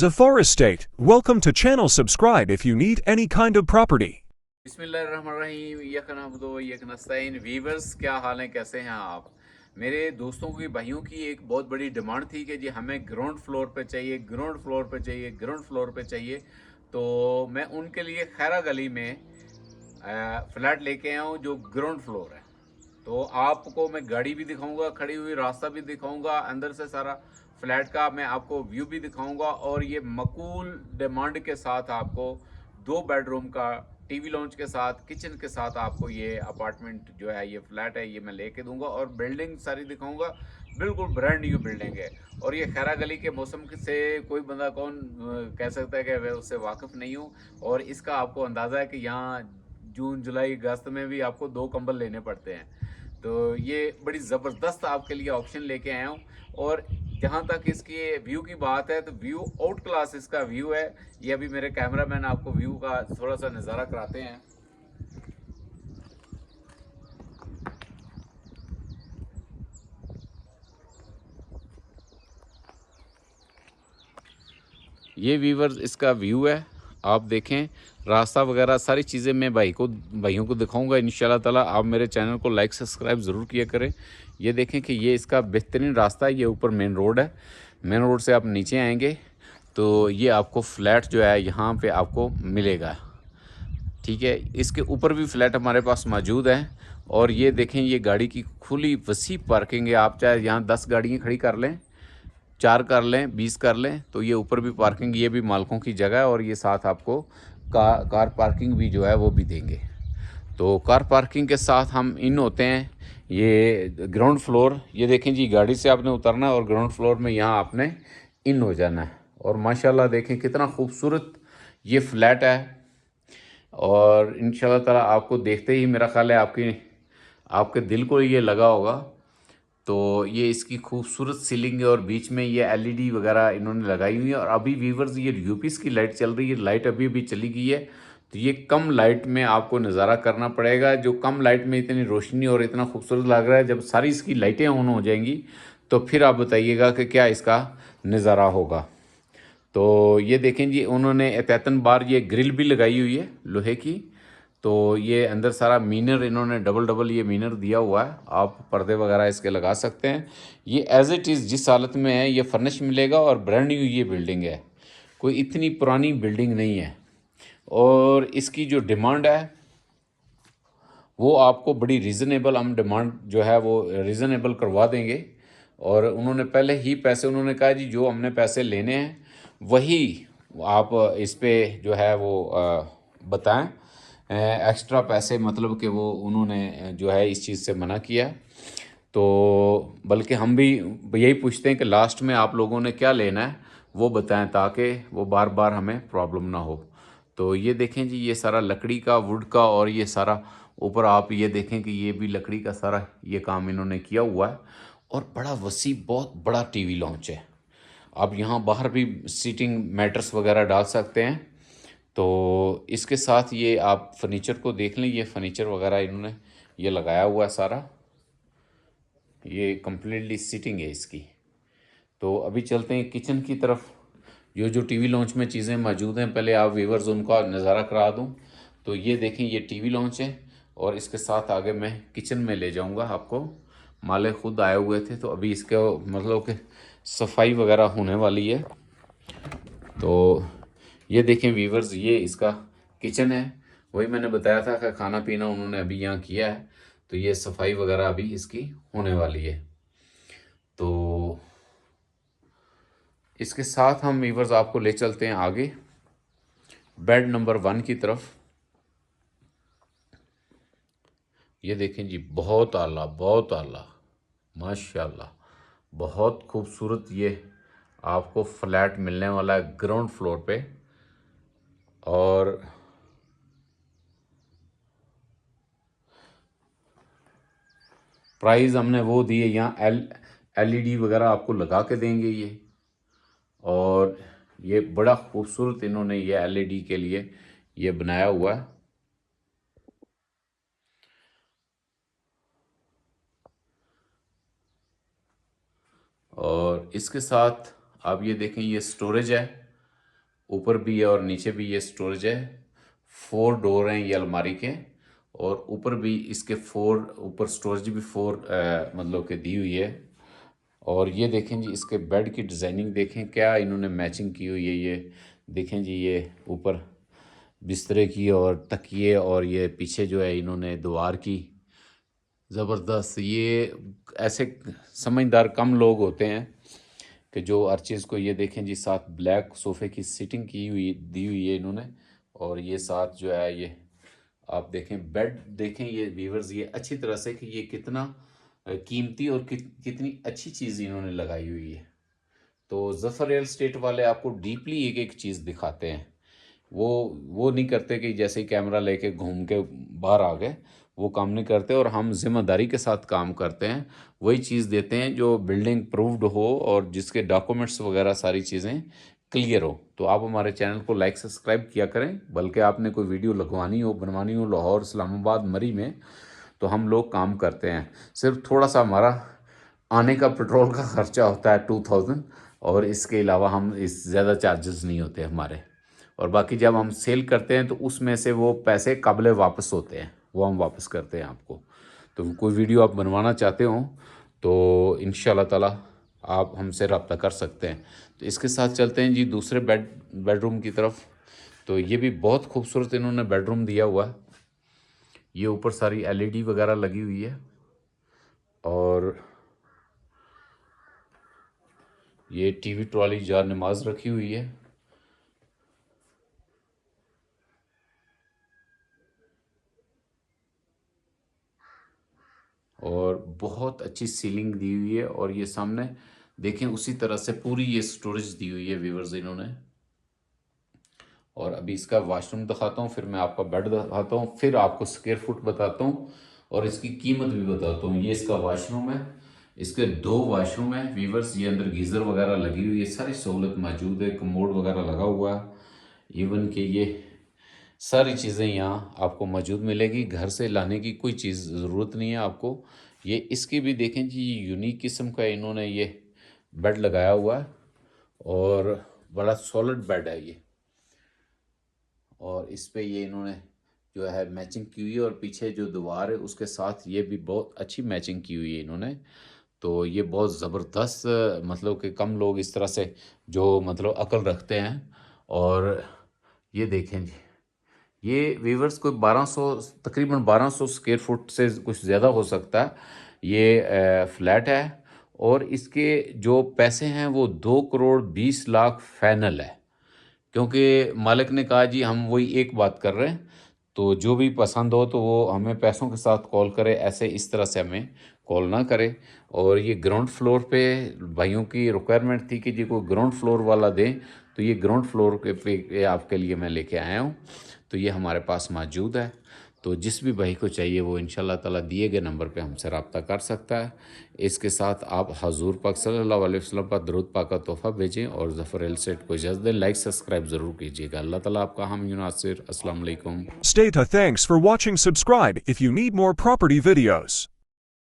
Zafar Estate. Welcome to channel. Subscribe if you need any kind of property. बिस्मिल्लाहिर्रहमानिर्रहीम यकनस्तईन viewers, क्या हाल हैं, कैसे हैं आप? मेरे दोस्तों की, भाइयों की एक बहुत बड़ी डिमांड थी कि जी हमें ग्राउंड फ्लोर पे चाहिए, ग्राउंड फ्लोर पे चाहिए, ग्राउंड फ्लोर पे चाहिए। तो मैं उनके लिए खैरा गली में फ्लैट लेके आया हूँ जो ग्राउंड फ्लोर है। तो आपको मैं गाड़ी भी दिखाऊंगा, खड़ी हुई रास्ता भी दिखाऊंगा, अंदर से सारा फ्लैट का मैं आपको व्यू भी दिखाऊंगा। और ये मकूल डिमांड के साथ आपको 2 बेडरूम का टीवी लॉन्च के साथ, किचन के साथ आपको ये अपार्टमेंट जो है, ये फ्लैट है, ये मैं लेके दूंगा और बिल्डिंग सारी दिखाऊंगा। बिल्कुल ब्रांड न्यू बिल्डिंग है। और ये खैरा गली के मौसम से कोई बंदा कौन कह सकता है कि मैं उससे वाकिफ़ नहीं हूँ। और इसका आपको अंदाज़ा है कि यहाँ जून जुलाई अगस्त में भी आपको 2 कंबल लेने पड़ते हैं। तो ये बड़ी ज़बरदस्त आपके लिए ऑप्शन लेके आया हूँ। और जहाँ तक इसकी व्यू की बात है, तो व्यू आउट क्लास इसका व्यू है। ये अभी मेरे कैमरामैन आपको व्यू का थोड़ा सा नज़ारा कराते हैं। ये व्यूवर्स इसका व्यू है, आप देखें। रास्ता वगैरह सारी चीज़ें मैं भाइयों को दिखाऊंगा इंशाल्लाह ताला। आप मेरे चैनल को लाइक सब्सक्राइब ज़रूर किया करें। ये देखें कि ये इसका बेहतरीन रास्ता है। ये ऊपर मेन रोड है। मेन रोड से आप नीचे आएंगे तो ये आपको फ्लैट जो है यहाँ पे आपको मिलेगा। ठीक है, इसके ऊपर भी फ्लैट हमारे पास मौजूद है। और ये देखें, ये गाड़ी की खुली वसी पार्किंग है। आप चाहे यहाँ 10 गाड़ियाँ खड़ी कर लें, 4 कर लें, 20 कर लें, तो ये ऊपर भी पार्किंग, ये भी मालकों की जगह है। और ये साथ आपको कार पार्किंग भी जो है वो भी देंगे। तो कार पार्किंग के साथ हम इन होते हैं। ये ग्राउंड फ्लोर, ये देखें जी, गाड़ी से आपने उतरना है और ग्राउंड फ्लोर में यहाँ आपने इन हो जाना है। और माशाल्लाह देखें कितना खूबसूरत ये फ्लैट है। और इंशाल्लाह ताला आपको देखते ही मेरा ख्याल है आपके दिल को ये लगा होगा। तो ये इसकी खूबसूरत सीलिंग है और बीच में ये एलईडी वगैरह इन्होंने लगाई हुई है। और अभी वीवर्स ये यूपीएस की लाइट चल रही है, लाइट अभी अभी चली गई है। तो ये कम लाइट में आपको नज़ारा करना पड़ेगा। जो कम लाइट में इतनी रोशनी और इतना खूबसूरत लग रहा है, जब सारी इसकी लाइटें ऑन हो जाएंगी तो फिर आप बताइएगा कि क्या इसका नज़ारा होगा। तो ये देखें जी, उन्होंने एहतियातन बार ये ग्रिल भी लगाई हुई है लोहे की। तो ये अंदर सारा मीनर इन्होंने डबल डबल ये मीनर दिया हुआ है। आप पर्दे वगैरह इसके लगा सकते हैं। ये एज इट इज़ जिस हालत में है ये फर्निश मिलेगा और ब्रांड न्यू ये बिल्डिंग है, कोई इतनी पुरानी बिल्डिंग नहीं है। और इसकी जो डिमांड है वो आपको बड़ी रीज़नेबल, हम डिमांड जो है वो रीज़नेबल करवा देंगे। और उन्होंने पहले ही पैसे, उन्होंने कहा जी जो हमने पैसे लेने हैं वही आप इस पे जो है वो बताएं। एक्स्ट्रा पैसे मतलब कि वो उन्होंने जो है इस चीज़ से मना किया। तो बल्कि हम भी यही पूछते हैं कि लास्ट में आप लोगों ने क्या लेना है वो बताएं, ताकि वो बार बार हमें प्रॉब्लम ना हो। तो ये देखें जी, ये सारा लकड़ी का, वुड का, और ये सारा ऊपर आप ये देखें कि ये भी लकड़ी का सारा ये काम इन्होंने किया हुआ है। और बड़ा वसी, बहुत बड़ा टीवी लॉन्च है। आप यहाँ बाहर भी सीटिंग मैटर्स वगैरह डाल सकते हैं। तो इसके साथ ये आप फर्नीचर को देख लें, ये फर्नीचर वगैरह इन्होंने ये लगाया हुआ है सारा। ये कम्प्लीटली सीटिंग है इसकी। तो अभी चलते हैं किचन की तरफ। जो टीवी लॉन्च में चीज़ें मौजूद हैं, पहले आप व्यूवर्स उनका नज़ारा करा दूं। तो ये देखें, ये टीवी लॉन्च है। और इसके साथ आगे मैं किचन में ले जाऊंगा आपको। माले खुद आए हुए थे, तो अभी इसके मतलब कि सफाई वगैरह होने वाली है। तो ये देखें व्यूवर्स, ये इसका किचन है। वही मैंने बताया था कि खाना पीना उन्होंने अभी यहाँ किया है। तो ये सफाई वगैरह अभी इसकी होने वाली है। तो इसके साथ हम व्यूवर्स आपको ले चलते हैं आगे बेड नंबर 1 की तरफ। ये देखें जी, बहुत आला, बहुत आला, माशाल्लाह, बहुत खूबसूरत ये आपको फ्लैट मिलने वाला है ग्राउंड फ्लोर पे। और प्राइस हमने वो दिए, यहाँ एलईडी वगैरह आपको लगा के देंगे ये। और ये बड़ा खूबसूरत इन्होंने ये एलईडी के लिए ये बनाया हुआ है। और इसके साथ आप ये देखें, ये स्टोरेज है। ऊपर भी है और नीचे भी ये स्टोरेज है। 4 डोर हैं ये अलमारी के, और ऊपर भी इसके 4 ऊपर स्टोरेज भी 4 मतलब के दी हुई है। और ये देखें जी, इसके बेड की डिज़ाइनिंग देखें, क्या इन्होंने मैचिंग की हुई है। ये देखें जी, ये ऊपर बिस्तरे की और तकिए, और ये पीछे जो है इन्होंने दीवार की, ज़बरदस्त। ये ऐसे समझदार कम लोग होते हैं कि जो हर चीज़ को, ये देखें जी, साथ ब्लैक सोफ़े की सीटिंग की हुई दी हुई है इन्होंने। और ये साथ जो है ये आप देखें बेड, देखें ये व्यूअर्स, ये अच्छी तरह से कि ये कितना कीमती और कितनी अच्छी चीज़ इन्होंने लगाई हुई है। तो ज़फ़र रियल एस्टेट वाले आपको डीपली एक एक चीज़ दिखाते हैं। वो नहीं करते कि जैसे ही कैमरा लेके घूम के बाहर आ गए, वो काम नहीं करते। और हम ज़िम्मेदारी के साथ काम करते हैं, वही चीज़ देते हैं जो बिल्डिंग प्रूव्ड हो और जिसके डॉक्यूमेंट्स वगैरह सारी चीज़ें क्लियर हो। तो आप हमारे चैनल को लाइक सब्सक्राइब किया करें। बल्कि आपने कोई वीडियो लगवानी हो, बनवानी हो लाहौर, इस्लामाबाद, मरी में, तो हम लोग काम करते हैं। सिर्फ थोड़ा सा हमारा आने का पेट्रोल का ख़र्चा होता है 2000, और इसके अलावा हम इस ज़्यादा चार्जेस नहीं होते हमारे। और बाकी जब हम सेल करते हैं तो उसमें से वो पैसे काबिल वापस होते हैं, वो हम वापस करते हैं आपको। तो कोई वीडियो आप बनवाना चाहते हो तो इंशाल्लाह ताला आप हमसे रब्ता कर सकते हैं। तो इसके साथ चलते हैं जी दूसरे बेडरूम की तरफ। तो ये भी बहुत खूबसूरत इन्होंने बेडरूम दिया हुआ है। ये ऊपर सारी LED वगैरह लगी हुई है, और ये TV ट्रॉली जार नमाज रखी हुई है। और बहुत अच्छी सीलिंग दी हुई है, और ये सामने देखें उसी तरह से पूरी ये स्टोरेज दी हुई है व्यूअर्स इन्होंने। और अभी इसका वॉशरूम दिखाता हूँ, फिर मैं आपका बेड दिखाता हूँ, फिर आपको स्क्वायर फुट बताता हूँ, और इसकी कीमत भी बताता हूँ। ये इसका वॉशरूम है, इसके 2 वॉशरूम है व्यूअर्स। ये अंदर गीज़र वगैरह लगी हुई है, सारी सहूलत मौजूद है, कमोड वगैरह लगा हुआ है। इवन कि ये सारी चीज़ें यहाँ आपको मौजूद मिलेगी, घर से लाने की कोई चीज़ ज़रूरत नहीं है आपको। ये इसकी भी देखें जी, यूनिक किस्म का इन्होंने ये बेड लगाया हुआ है, और बड़ा सॉलिड बेड है ये। और इस पे ये इन्होंने जो है मैचिंग की हुई है, और पीछे जो दीवार है उसके साथ ये भी बहुत अच्छी मैचिंग की हुई है इन्होंने। तो ये बहुत ज़बरदस्त, मतलब कि कम लोग इस तरह से जो मतलब अकल रखते हैं। और ये देखें जी, ये वीवर्स कोई 1200, तकरीबन 1200 स्क्वायर फुट से कुछ ज़्यादा हो सकता है। ये फ्लैट है, और इसके जो पैसे हैं वो 2 करोड़ 20 लाख फाइनल है। क्योंकि मालिक ने कहा जी हम वही एक बात कर रहे हैं, तो जो भी पसंद हो तो वो हमें पैसों के साथ कॉल करे, ऐसे इस तरह से हमें कॉल ना करे। और ये ग्राउंड फ्लोर पे भाइयों की रिक्वायरमेंट थी कि जी कोई ग्राउंड फ्लोर वाला दें, तो ये ग्राउंड फ्लोर पे आपके लिए मैं लेके आया हूँ। तो ये हमारे पास मौजूद है। तो जिस भी भाई को चाहिए वो इंशाल्लाह ताला दिए गए नंबर पे हमसे रब्ता कर सकता है। इसके साथ आप हजूर पाक सल्लल्लाहु अलैहि वसल्लम पर दरूद पाक का तोहफ़ा भेजें, और ज़फ़र रियल एस्टेट को इजाज़त दें। लाइक सब्सक्राइब ज़रूर कीजिएगा। अल्लाह ताला आपका हामी नासिर। अस्सलाम वालेकुम। Stay to thanks for watching. Subscribe if you need more property videos.